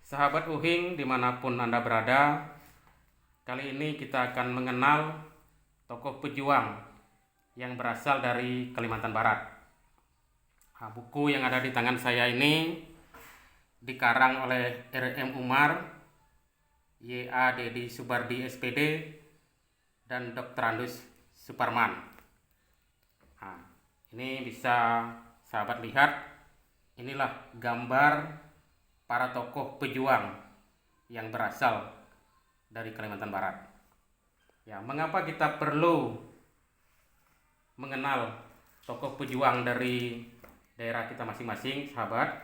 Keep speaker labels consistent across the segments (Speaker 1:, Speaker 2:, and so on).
Speaker 1: Sahabat Uhing dimanapun Anda berada, kali ini kita akan mengenal tokoh pejuang yang berasal dari Kalimantan Barat. Buku yang ada di tangan saya ini dikarang oleh R.M. Umar, Y.A. Dedi Subardi SPD, dan Dr. Andus Suparman. Ini bisa sahabat lihat, inilah gambar para tokoh pejuang yang berasal dari Kalimantan Barat. Mengapa kita perlu mengenal tokoh pejuang dari daerah kita masing-masing, sahabat?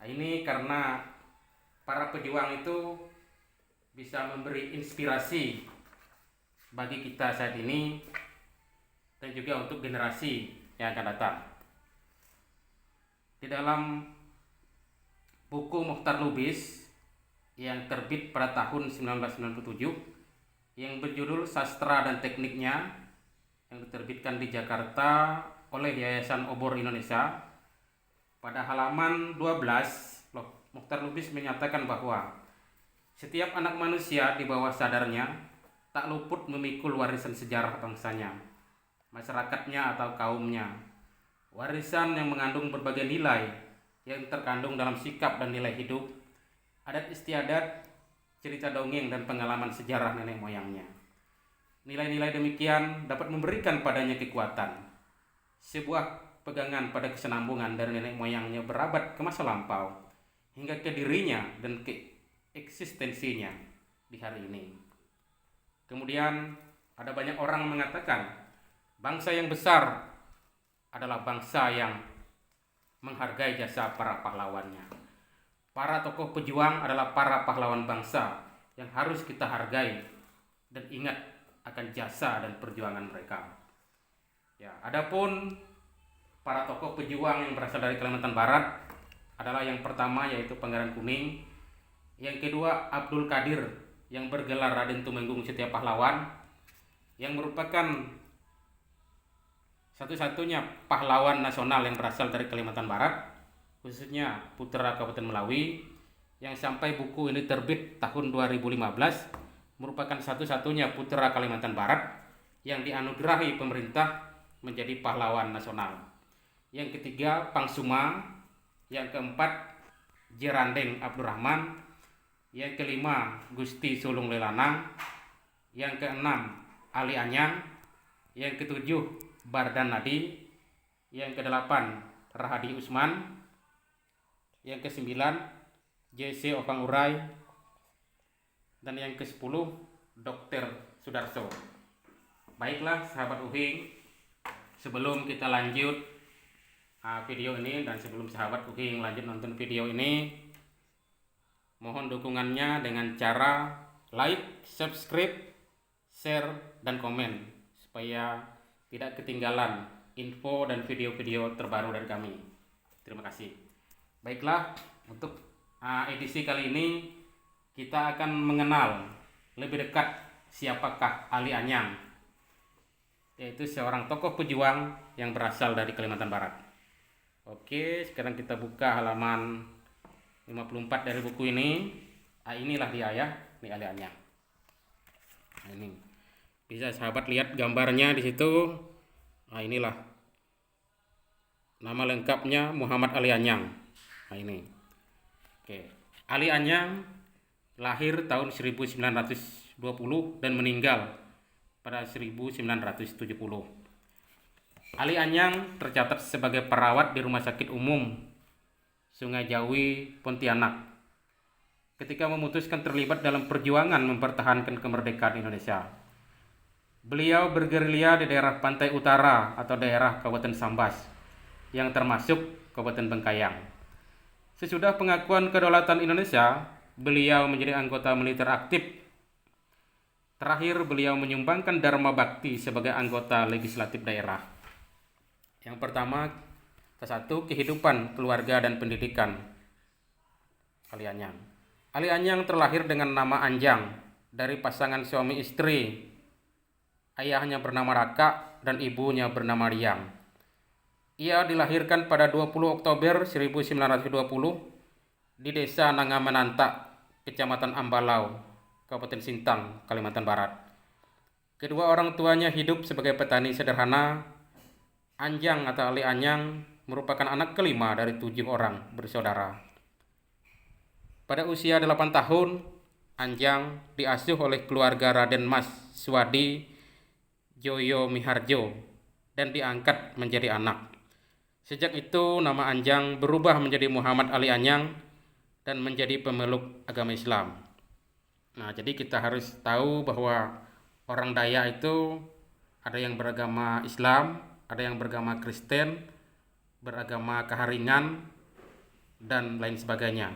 Speaker 1: Ini karena para pejuang itu bisa memberi inspirasi bagi kita saat ini dan juga untuk generasi yang akan datang. Di dalam buku Mokhtar Lubis yang terbit pada tahun 1997 yang berjudul Sastra dan Tekniknya, yang diterbitkan di Jakarta oleh Yayasan Obor Indonesia, pada halaman 12 Mokhtar Lubis menyatakan bahwa setiap anak manusia di bawah sadarnya tak luput memikul warisan sejarah bangsanya, masyarakatnya atau kaumnya. Warisan yang mengandung berbagai nilai yang terkandung dalam sikap dan nilai hidup, adat istiadat, cerita dongeng, dan pengalaman sejarah nenek moyangnya. Nilai-nilai demikian dapat memberikan padanya kekuatan, sebuah pegangan pada kesenambungan dari nenek moyangnya berabad ke masa lampau, hingga ke dirinya dan ke eksistensinya di hari ini. Kemudian ada banyak orang mengatakan bangsa yang besar adalah bangsa yang menghargai jasa para pahlawannya. Para tokoh pejuang adalah para pahlawan bangsa yang harus kita hargai dan ingat akan jasa dan perjuangan mereka. Adapun para tokoh pejuang yang berasal dari Kalimantan Barat adalah yang pertama yaitu Pangeran Kuning, yang kedua Abdul Qadir yang bergelar Raden Tumenggung Setia Pahlawan, yang merupakan satu-satunya pahlawan nasional yang berasal dari Kalimantan Barat, khususnya putra Kabupaten Melawi, yang sampai buku ini terbit tahun 2015 merupakan satu-satunya putra Kalimantan Barat yang dianugerahi pemerintah menjadi pahlawan nasional. Yang ketiga Pangsuma, yang keempat Jerandeng Abdurrahman, yang kelima Gusti Sulung Lelanang, yang keenam Ali Anyang, yang ketujuh Bardan Nadi, yang kedelapan Rahadi Usman, yang kesembilan JC Opang Urai, dan yang ke-10 Dr. Sudarso. Baiklah sahabat Uhing, sebelum kita lanjut video ini dan sebelum sahabat Uhing lanjut nonton video ini, mohon dukungannya dengan cara like, subscribe, share, dan komen supaya tidak ketinggalan info dan video-video terbaru dari kami. Terima kasih. Baiklah, untuk edisi kali ini kita akan mengenal lebih dekat siapakah Ali Anyang, yaitu seorang tokoh pejuang yang berasal dari Kalimantan Barat. Oke, sekarang kita buka halaman 54 dari buku ini. Inilah dia ya, ini Ali Anyang. Ini bisa sahabat lihat gambarnya di situ. Inilah nama lengkapnya Muhammad Ali Anyang. Ini. Oke. Ali Anyang lahir tahun 1920 dan meninggal pada 1970. Ali Anyang tercatat sebagai perawat di Rumah Sakit Umum Sungai Jawi, Pontianak, ketika memutuskan terlibat dalam perjuangan mempertahankan kemerdekaan Indonesia. Beliau bergerilya di daerah pantai utara atau daerah Kabupaten Sambas, yang termasuk Kabupaten Bengkayang. Sesudah pengakuan kedaulatan Indonesia, beliau menjadi anggota militer aktif. Terakhir, beliau menyumbangkan Dharma Bakti sebagai anggota legislatif daerah. Yang pertama, ke-1, kehidupan, keluarga, dan pendidikan Ali Anyang. Ali Anyang terlahir dengan nama Anjang dari pasangan suami istri. Ayahnya bernama Raka dan ibunya bernama Riang. Ia dilahirkan pada 20 Oktober 1920 di desa Nangamenantak, Kecamatan Ambalau, Kabupaten Sintang, Kalimantan Barat. Kedua orang tuanya hidup sebagai petani sederhana. Anjang atau Ali Anyang merupakan anak kelima dari 7 orang bersaudara. Pada usia 8 tahun, Anjang diasuh oleh keluarga Raden Mas Swadi Joyo Miharjo dan diangkat menjadi anak. Sejak itu nama Anjang berubah menjadi Muhammad Ali Anyang dan menjadi pemeluk agama Islam. Nah, jadi kita harus tahu bahwa orang Dayak itu ada yang beragama Islam, ada yang beragama Kristen, beragama Kaharingan, dan lain sebagainya.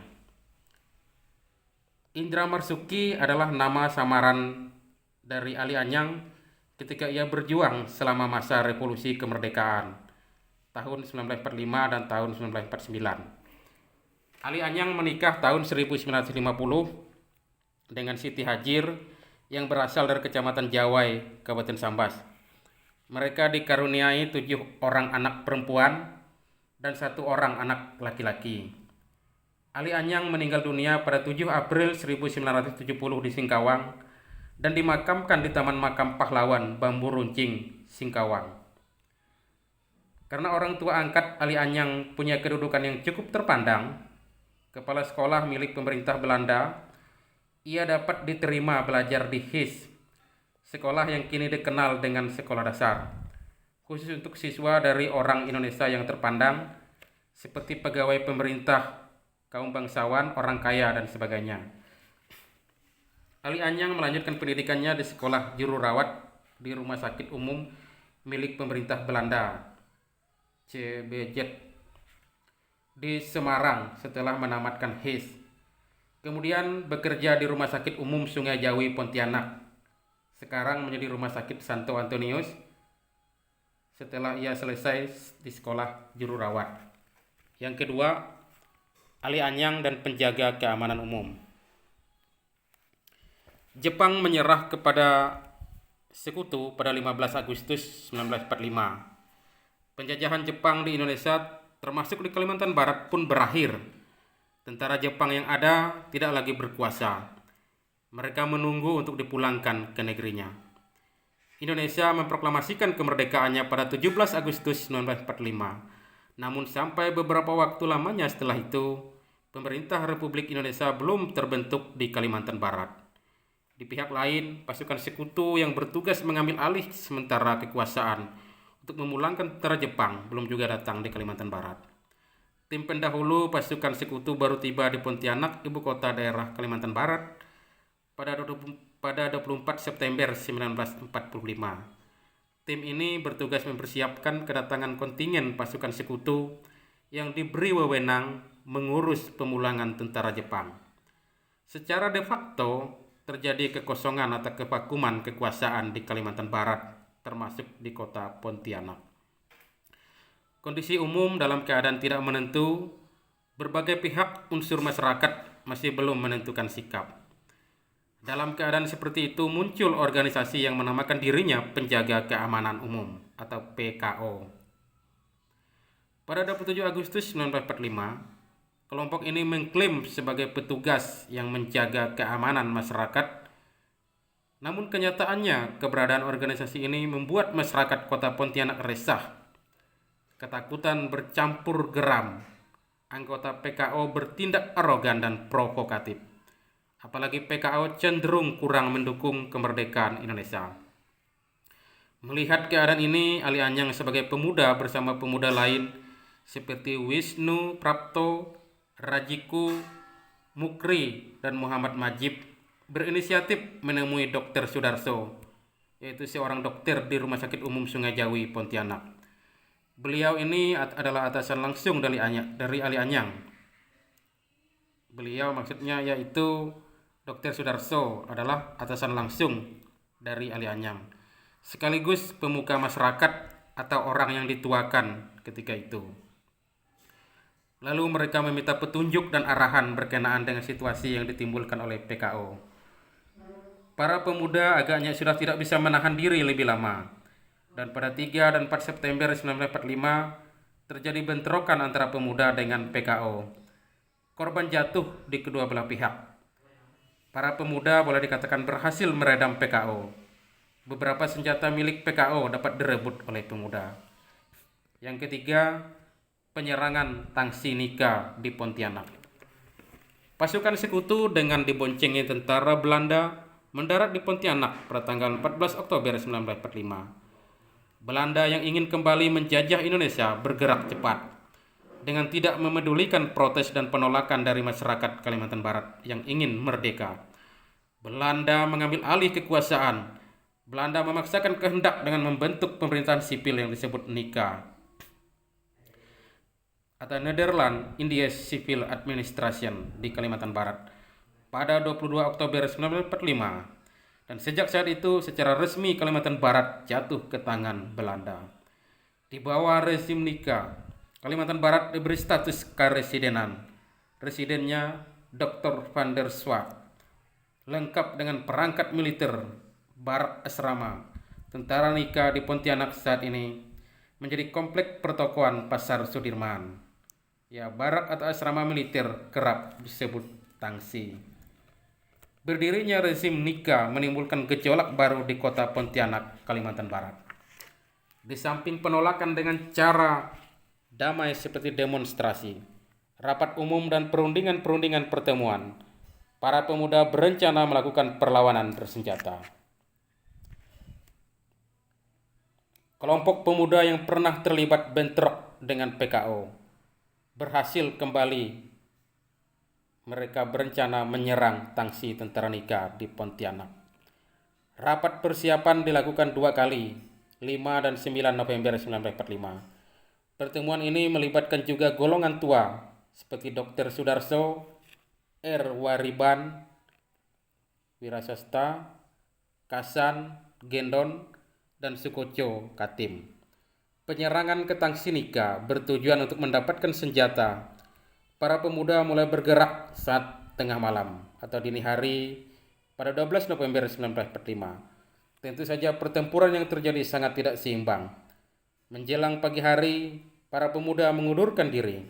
Speaker 1: Indra Marsuki adalah nama samaran dari Ali Anyang ketika ia berjuang selama masa revolusi kemerdekaan tahun 1945 dan tahun 1949. Ali Anyang menikah tahun 1950 dengan Siti Hajir yang berasal dari Kecamatan Jawai, Kabupaten Sambas. Mereka dikaruniai 7 orang anak perempuan dan 1 orang anak laki-laki. Ali Anyang meninggal dunia pada 7 April 1970 di Singkawang dan dimakamkan di Taman Makam Pahlawan Bambu Runcing, Singkawang. Karena orang tua angkat Ali Anyang punya kedudukan yang cukup terpandang, kepala sekolah milik pemerintah Belanda, ia dapat diterima belajar di HIS, sekolah yang kini dikenal dengan sekolah dasar, khusus untuk siswa dari orang Indonesia yang terpandang, seperti pegawai pemerintah, kaum bangsawan, orang kaya, dan sebagainya. Ali Anyang melanjutkan pendidikannya di sekolah juru rawat di Rumah Sakit Umum milik pemerintah Belanda, CBZ, di Semarang setelah menamatkan HIS. Kemudian bekerja di Rumah Sakit Umum Sungai Jawi, Pontianak. Sekarang menjadi Rumah Sakit Santo Antonius setelah ia selesai di sekolah juru rawat. Yang kedua, Ali Anyang dan penjaga keamanan umum. Jepang menyerah kepada Sekutu pada 15 Agustus 1945. Penjajahan Jepang di Indonesia, termasuk di Kalimantan Barat, pun berakhir. Tentara Jepang yang ada tidak lagi berkuasa. Mereka menunggu untuk dipulangkan ke negerinya. Indonesia memproklamasikan kemerdekaannya pada 17 Agustus 1945. Namun sampai beberapa waktu lamanya setelah itu, pemerintah Republik Indonesia belum terbentuk di Kalimantan Barat. Di pihak lain, pasukan Sekutu yang bertugas mengambil alih sementara kekuasaan untuk memulangkan tentara Jepang belum juga datang di Kalimantan Barat. Tim pendahulu pasukan Sekutu baru tiba di Pontianak, ibu kota daerah Kalimantan Barat, pada 24 September 1945. Tim ini bertugas mempersiapkan kedatangan kontingen pasukan Sekutu yang diberi wewenang mengurus pemulangan tentara Jepang. Secara de facto, terjadi kekosongan atau kevakuman kekuasaan di Kalimantan Barat, termasuk di kota Pontianak. Kondisi umum dalam keadaan tidak menentu, berbagai pihak unsur masyarakat masih belum menentukan sikap. Dalam keadaan seperti itu muncul organisasi yang menamakan dirinya Penjaga Keamanan Umum atau PKO. Pada 27 Agustus 1945, kelompok ini mengklaim sebagai petugas yang menjaga keamanan masyarakat. Namun kenyataannya, keberadaan organisasi ini membuat masyarakat kota Pontianak resah. Ketakutan bercampur geram. Anggota PKO bertindak arogan dan provokatif. Apalagi PKO cenderung kurang mendukung kemerdekaan Indonesia. Melihat keadaan ini, Ali Anyang sebagai pemuda bersama pemuda lain seperti Wisnu Prapto, Rajiku Mukri, dan Muhammad Majib berinisiatif menemui Dr. Sudarso, yaitu seorang dokter di Rumah Sakit Umum Sungai Jawi, Pontianak. Beliau ini adalah atasan langsung dari Ali Anyang. Beliau maksudnya yaitu Dr. Sudarso adalah atasan langsung dari Ali Anyang, sekaligus pemuka masyarakat atau orang yang dituakan ketika itu. Lalu mereka meminta petunjuk dan arahan berkenaan dengan situasi yang ditimbulkan oleh PKO. Para pemuda agaknya sudah tidak bisa menahan diri lebih lama, dan pada 3 dan 4 September 1945 terjadi bentrokan antara pemuda dengan PKO. Korban jatuh di kedua belah pihak. Para pemuda boleh dikatakan berhasil meredam PKO. Beberapa senjata milik PKO dapat direbut oleh pemuda. Yang ketiga, penyerangan Tangsi Nika di Pontianak. Pasukan sekutu dengan diboncengi tentara Belanda mendarat di Pontianak pada tanggal 14 Oktober 1945. Belanda yang ingin kembali menjajah Indonesia bergerak cepat dengan tidak memedulikan protes dan penolakan dari masyarakat Kalimantan Barat yang ingin merdeka. Belanda mengambil alih kekuasaan. Belanda memaksakan kehendak dengan membentuk pemerintahan sipil yang disebut NIKA atau Netherlands Indies Civil Administration di Kalimantan Barat pada 22 Oktober 1945. Dan sejak saat itu secara resmi Kalimantan Barat jatuh ke tangan Belanda. Di bawah rezim NIKA, Kalimantan Barat diberi status keresidenan. Residennya Dr. van der Swart, lengkap dengan perangkat militer, barak asrama. Tentara NIKA di Pontianak saat ini menjadi komplek pertokoan Pasar Sudirman. Ya, barak atau asrama militer kerap disebut Tangsi. Berdirinya rezim NIKA menimbulkan gejolak baru di kota Pontianak, Kalimantan Barat. Di samping penolakan dengan cara damai seperti demonstrasi, rapat umum dan perundingan-perundingan pertemuan, para pemuda berencana melakukan perlawanan bersenjata. Kelompok pemuda yang pernah terlibat bentrok dengan PKO berhasil kembali. Mereka berencana menyerang Tangsi tentara NIKA di Pontianak. Rapat persiapan dilakukan 2 kali, 5 dan 9 November 1945. Pertemuan ini melibatkan juga golongan tua seperti Dr. Sudarso, R. Wariban, Wirasasta, Kasan, Gendon, dan Sukoco Katim. Penyerangan ke Tangsi NIKA bertujuan untuk mendapatkan senjata. Para pemuda mulai bergerak saat tengah malam atau dini hari pada 12 November 1945. Tentu saja pertempuran yang terjadi sangat tidak seimbang. Menjelang pagi hari, para pemuda mengundurkan diri.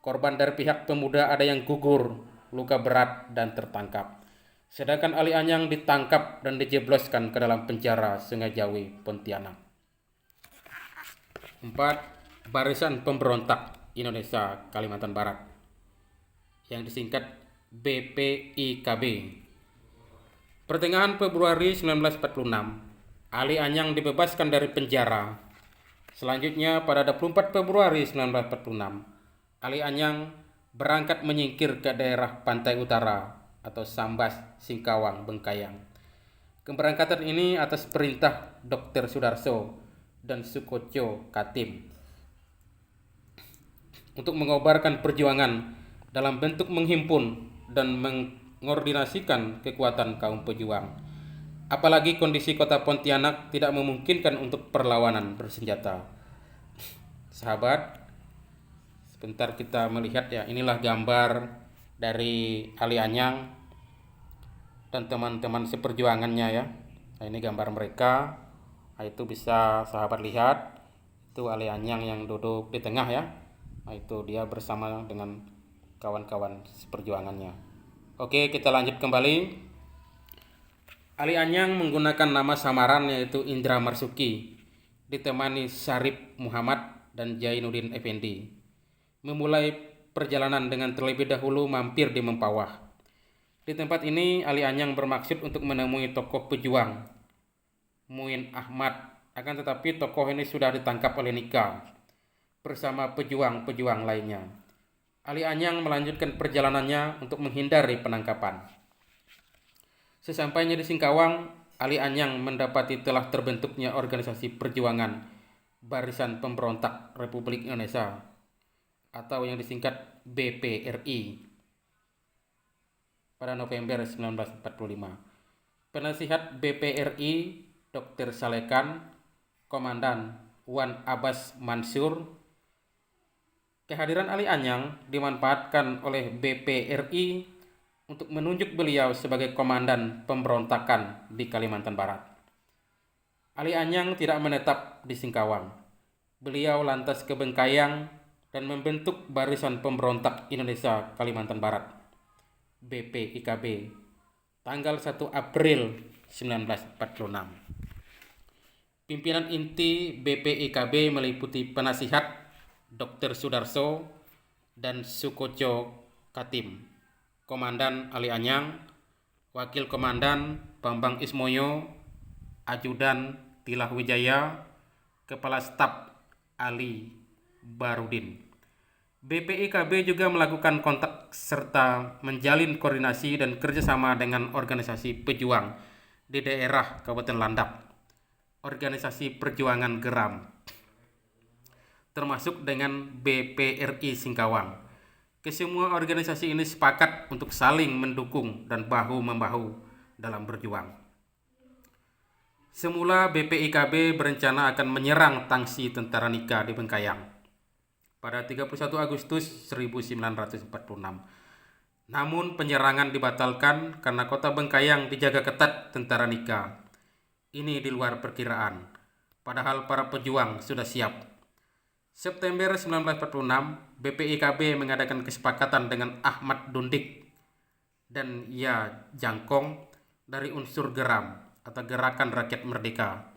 Speaker 1: Korban dari pihak pemuda ada yang gugur, luka berat, dan tertangkap. Sedangkan Ali Anyang ditangkap dan dijebloskan ke dalam penjara Sungai Jawi, Pontianak. 4. Barisan Pemberontak Indonesia Kalimantan Barat yang disingkat BPIKB. Pertengahan Februari 1946, Ali Anyang dibebaskan dari penjara. Selanjutnya pada 24 Februari 1946, Ali Anyang berangkat menyingkir ke daerah pantai utara atau Sambas, Singkawang, Bengkayang. Keberangkatan ini atas perintah Dr. Sudarso dan Sukoco Katim untuk mengobarkan perjuangan dalam bentuk menghimpun dan mengordinasikan kekuatan kaum pejuang. Apalagi kondisi kota Pontianak tidak memungkinkan untuk perlawanan bersenjata. Sahabat, sebentar kita melihat ya, inilah gambar dari Ali Anyang dan teman-teman seperjuangannya ya. Nah, ini gambar mereka. Nah, itu bisa sahabat lihat. Itu Ali Anyang yang duduk di tengah ya. Nah, itu dia bersama dengan kawan-kawan seperjuangannya. Oke, kita lanjut kembali. Ali Anyang menggunakan nama samaran yaitu Indra Marsuki, ditemani Syarif Muhammad dan Jainuddin Effendi. Memulai perjalanan dengan terlebih dahulu mampir di Mempawah. Di tempat ini Ali Anyang bermaksud untuk menemui tokoh pejuang Muin Ahmad, akan tetapi tokoh ini sudah ditangkap oleh NIKA bersama pejuang-pejuang lainnya. Ali Anyang melanjutkan perjalanannya untuk menghindari penangkapan. Sesampainya di Singkawang, Ali Anyang mendapati telah terbentuknya organisasi perjuangan Barisan Pemberontak Republik Indonesia atau yang disingkat BPRI pada November 1945. Penasihat BPRI Dr. Salekan, Komandan Wan Abbas Mansur. Kehadiran Ali Anyang dimanfaatkan oleh BPRI untuk menunjuk beliau sebagai komandan pemberontakan di Kalimantan Barat. Ali Anyang tidak menetap di Singkawang. Beliau lantas ke Bengkayang dan membentuk Barisan Pemberontak Indonesia Kalimantan Barat (BPIKB) tanggal 1 April 1946. Pimpinan inti BPIKB meliputi penasihat Dr. Sudarso dan Sukoco Katim, Komandan Ali Anyang, Wakil Komandan Bambang Ismoyo, Ajudan Tilah Wijaya, Kepala Staf Ali Barudin. BPIKB juga melakukan kontak serta menjalin koordinasi dan kerjasama dengan organisasi pejuang di daerah Kabupaten Landak, organisasi perjuangan Geram, termasuk dengan BPRI Singkawang. Kesemua organisasi ini sepakat untuk saling mendukung dan bahu-membahu dalam berjuang. Semula BPIKB berencana akan menyerang tangsi tentara Nika di Bengkayang pada 31 Agustus 1946. Namun penyerangan dibatalkan karena kota Bengkayang dijaga ketat tentara Nika. Ini di luar perkiraan, padahal para pejuang sudah siap. September 1946, BPIKB mengadakan kesepakatan dengan Ahmad Dundik dan Ya Jangkong dari unsur Geram atau Gerakan Rakyat Merdeka,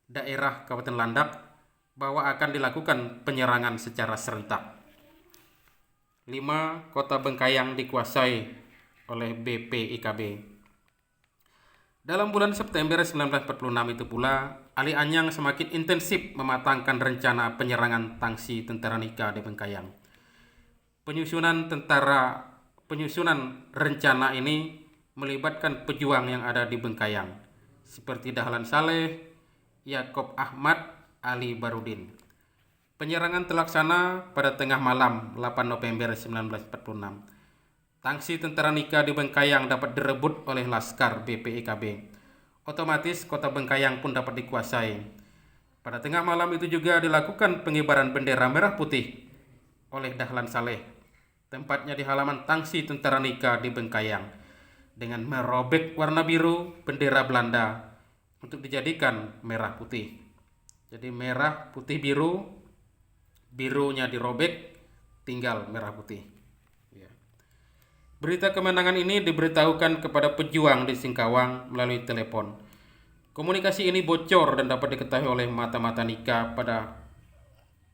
Speaker 1: daerah Kabupaten Landak, bahwa akan dilakukan penyerangan secara serentak. 5. Kota Bengkayang dikuasai oleh BPIKB. Dalam bulan September 1946 itu pula, Ali Anyang semakin intensif mematangkan rencana penyerangan tangsi tentara Nika di Bengkayang. Penyusunan rencana ini melibatkan pejuang yang ada di Bengkayang, seperti Dahlan Saleh, Yakob Ahmad, Ali Barudin. Penyerangan terlaksana pada tengah malam 8 November 1946. Tangsi tentara Nika di Bengkayang dapat direbut oleh laskar BPIKB. Otomatis kota Bengkayang pun dapat dikuasai. Pada tengah malam itu juga dilakukan pengibaran bendera merah putih oleh Dahlan Saleh, tempatnya di halaman tangsi tentara Nika di Bengkayang, dengan merobek warna biru bendera Belanda untuk dijadikan merah putih. Jadi merah putih biru, birunya dirobek, tinggal merah putih. Berita kemenangan ini diberitahukan kepada pejuang di Singkawang melalui telepon. Komunikasi ini bocor dan dapat diketahui oleh mata-mata Nika pada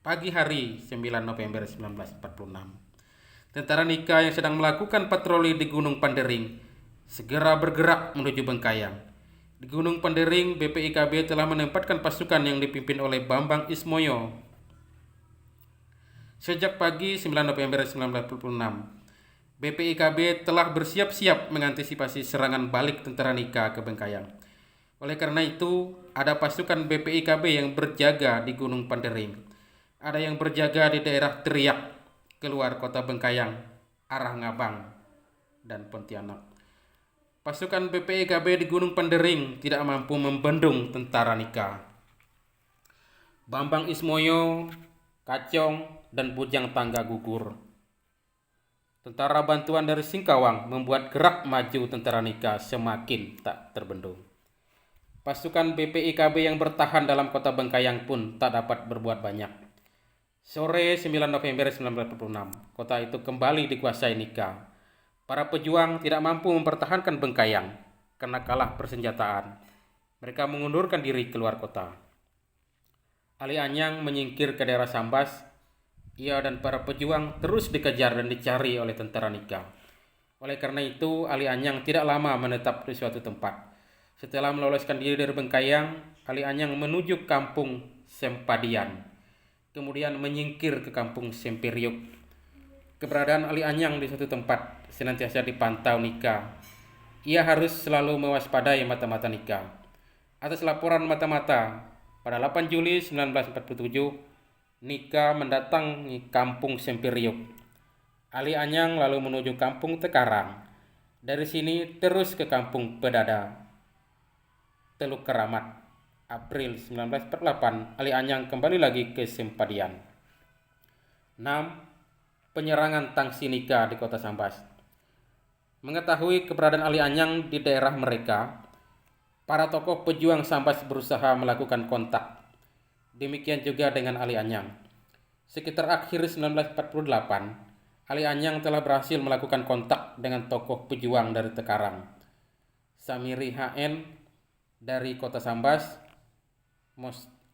Speaker 1: pagi hari 9 November 1946. Tentara Nika yang sedang melakukan patroli di Gunung Pandering segera bergerak menuju Bengkayang. Di Gunung Pandering, BPIKB telah menempatkan pasukan yang dipimpin oleh Bambang Ismoyo. Sejak pagi 9 November 1946, BPIKB telah bersiap-siap mengantisipasi serangan balik tentara Nika ke Bengkayang. Oleh karena itu, ada pasukan BPIKB yang berjaga di Gunung Pandering. Ada yang berjaga di daerah Teriak, keluar kota Bengkayang, arah Ngabang dan Pontianak. Pasukan BPIKB di Gunung Pandering tidak mampu membendung tentara Nika. Bambang Ismoyo, Kacong, dan Bujang Tangga gugur. Tentara bantuan dari Singkawang membuat gerak maju tentara Nika semakin tak terbendung. Pasukan BPIKB yang bertahan dalam kota Bengkayang pun tak dapat berbuat banyak. Sore 9 November 1946, kota itu kembali dikuasai Nika. Para pejuang tidak mampu mempertahankan Bengkayang karena kalah persenjataan. Mereka mengundurkan diri keluar kota. Ali Anyang menyingkir ke daerah Sambas. Ia dan para pejuang terus dikejar dan dicari oleh tentara Nika. Oleh karena itu, Ali Anyang tidak lama menetap di suatu tempat. Setelah meloloskan diri dari Bengkayang, Ali Anyang menuju kampung Sempadian, kemudian menyingkir ke kampung Sempiriuk. Keberadaan Ali Anyang di suatu tempat senantiasa dipantau Nika. Ia harus selalu mewaspadai mata-mata Nika. Atas laporan mata-mata, pada 8 Juli 1947, Nika mendatangi kampung Sempiriuk. Ali Anyang lalu menuju kampung Tekarang. Dari sini terus ke kampung Pedada, Teluk Keramat. April 1948, Ali Anyang kembali lagi ke Sempadian. 6. Penyerangan tangsi Nika di kota Sambas. Mengetahui keberadaan Ali Anyang di daerah mereka, para tokoh pejuang Sambas berusaha melakukan kontak. Demikian juga dengan Ali Anyang. Sekitar akhir 1948, Ali Anyang telah berhasil melakukan kontak dengan tokoh pejuang dari Tekarang. Samiri HN dari Kota Sambas,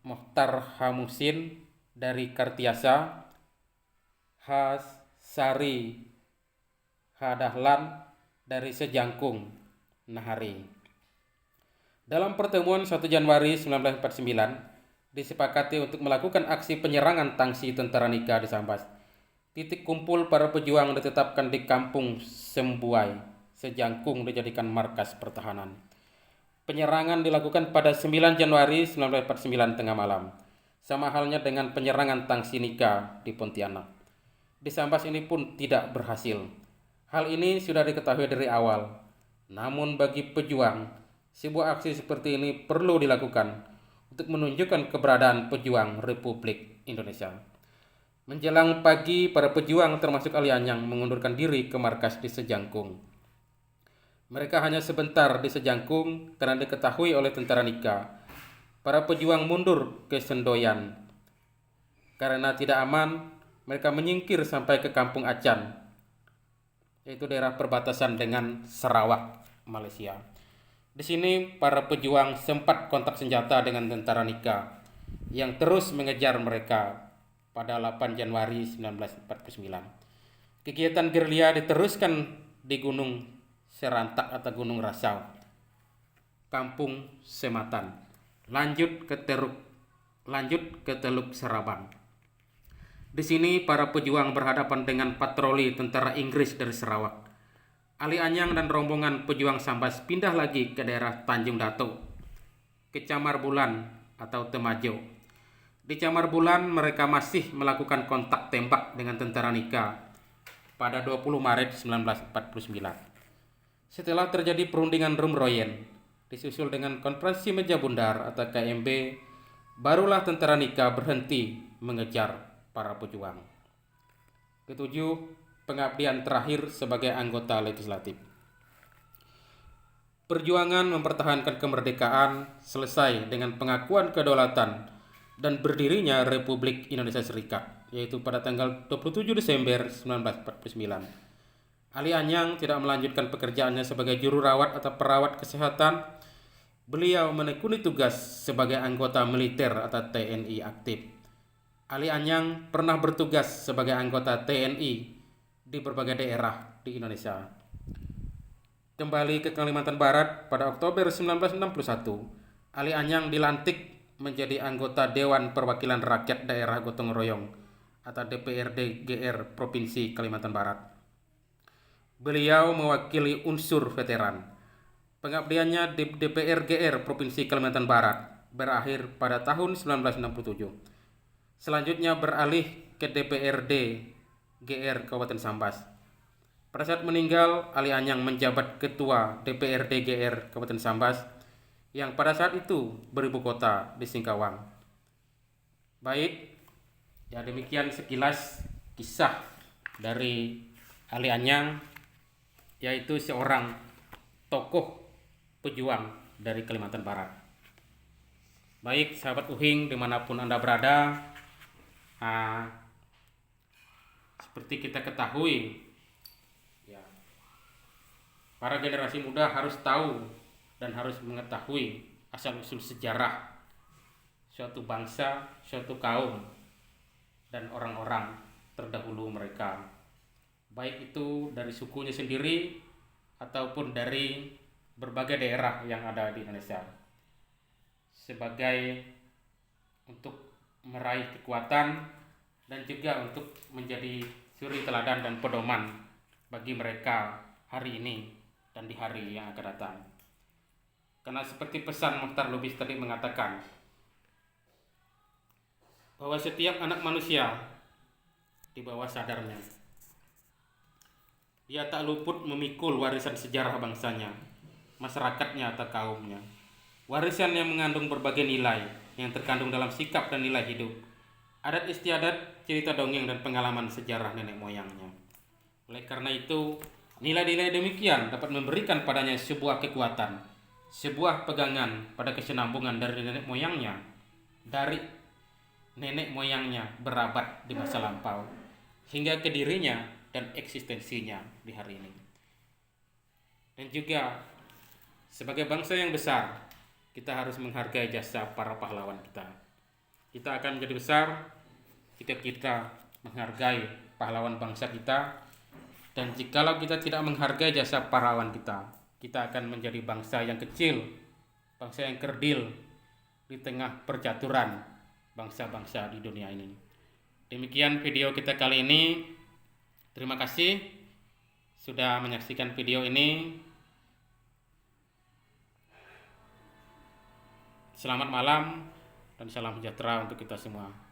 Speaker 1: Mohtar Hamusin dari Kartiasa, Sari Hadahlan dari Sejangkung, Nahari. Dalam pertemuan 1 Januari 1949 disepakati untuk melakukan aksi penyerangan tangsi tentara Nika di Sambas. Titik kumpul para pejuang ditetapkan di Kampung Sembuai, Sejangkung dijadikan markas pertahanan. Penyerangan dilakukan pada 9 Januari 1949 tengah malam, sama halnya dengan penyerangan tangsi Nika di Pontianak. Di Sambas ini pun tidak berhasil. Hal ini sudah diketahui dari awal. Namun bagi pejuang, sebuah aksi seperti ini perlu dilakukan untuk menunjukkan keberadaan pejuang Republik Indonesia. Menjelang pagi, para pejuang termasuk Ali Anyang mengundurkan diri ke markas di Sejangkung. Mereka hanya sebentar di Sejangkung karena diketahui oleh tentara Nika. Para pejuang mundur ke Sendoyan. Karena tidak aman, mereka menyingkir sampai ke Kampung Acan, yaitu daerah perbatasan dengan Sarawak, Malaysia. Di sini para pejuang sempat kontak senjata dengan tentara Nika yang terus mengejar mereka pada 8 Januari 1949. Kegiatan gerilya diteruskan di Gunung Serantak atau Gunung Rasau, Kampung Sematan, lanjut ke Teluk Serabang. Di sini para pejuang berhadapan dengan patroli tentara Inggris dari Sarawak. Ali Anyang dan rombongan pejuang Sambas pindah lagi ke daerah Tanjung Dato, ke Camar Bulan atau Temajo. Di Camar Bulan mereka masih melakukan kontak tembak dengan tentara Nika pada 20 Maret 1949. Setelah terjadi perundingan Rumroyen, disusul dengan konferensi meja bundar atau KMB, barulah tentara Nika berhenti mengejar para pejuang. Ketujuh, pengabdian terakhir sebagai anggota legislatif. Perjuangan mempertahankan kemerdekaan selesai dengan pengakuan kedaulatan dan berdirinya Republik Indonesia Serikat, yaitu pada tanggal 27 Desember 1949. Ali Anyang tidak melanjutkan pekerjaannya sebagai juru rawat atau perawat kesehatan. Beliau menekuni tugas sebagai anggota militer atau TNI aktif. Ali Anyang pernah bertugas sebagai anggota TNI di berbagai daerah di Indonesia. Kembali ke Kalimantan Barat pada Oktober 1961, Ali Anyang dilantik menjadi anggota Dewan Perwakilan Rakyat Daerah Gotong Royong atau DPRD GR Provinsi Kalimantan Barat. Beliau mewakili unsur veteran. Pengabdiannya di DPR GR Provinsi Kalimantan Barat berakhir pada tahun 1967. Selanjutnya beralih ke DPRD GR Kabupaten Sambas. Pada saat meninggal, Ali Anyang menjabat Ketua DPRD GR Kabupaten Sambas yang pada saat itu beribu kota di Singkawang. Baik, ya demikian sekilas kisah dari Ali Anyang, yaitu seorang tokoh pejuang dari Kalimantan Barat. Baik, sahabat Uhing dimanapun Anda berada, seperti kita ketahui, ya, para generasi muda harus tahu dan harus mengetahui asal-usul sejarah suatu bangsa, suatu kaum, dan orang-orang terdahulu mereka, baik itu dari sukunya sendiri ataupun dari berbagai daerah yang ada di Indonesia, sebagai untuk meraih kekuatan dan juga untuk menjadi suri teladan dan pedoman bagi mereka hari ini dan di hari yang akan datang. Karena seperti pesan Mohtar Lubis tadi mengatakan bahwa setiap anak manusia di bawah sadarnya, dia tak luput memikul warisan sejarah bangsanya, masyarakatnya atau kaumnya. Warisan yang mengandung berbagai nilai yang terkandung dalam sikap dan nilai hidup, adat istiadat, cerita dongeng dan pengalaman sejarah nenek moyangnya. Oleh karena itu, nilai-nilai demikian dapat memberikan padanya sebuah kekuatan, sebuah pegangan pada kesinambungan dari nenek moyangnya berabad di masa lampau hingga ke dirinya dan eksistensinya di hari ini. Dan juga Sebagai bangsa yang besar, kita harus menghargai jasa para pahlawan kita. Kita akan menjadi besar jika kita menghargai pahlawan bangsa kita, dan jikalau kita tidak menghargai jasa pahlawan kita akan menjadi bangsa yang kecil, bangsa yang kerdil di tengah percaturan bangsa-bangsa di dunia ini. Demikian video kita kali ini. Terima kasih sudah menyaksikan video ini. Selamat malam dan salam sejahtera untuk kita semua.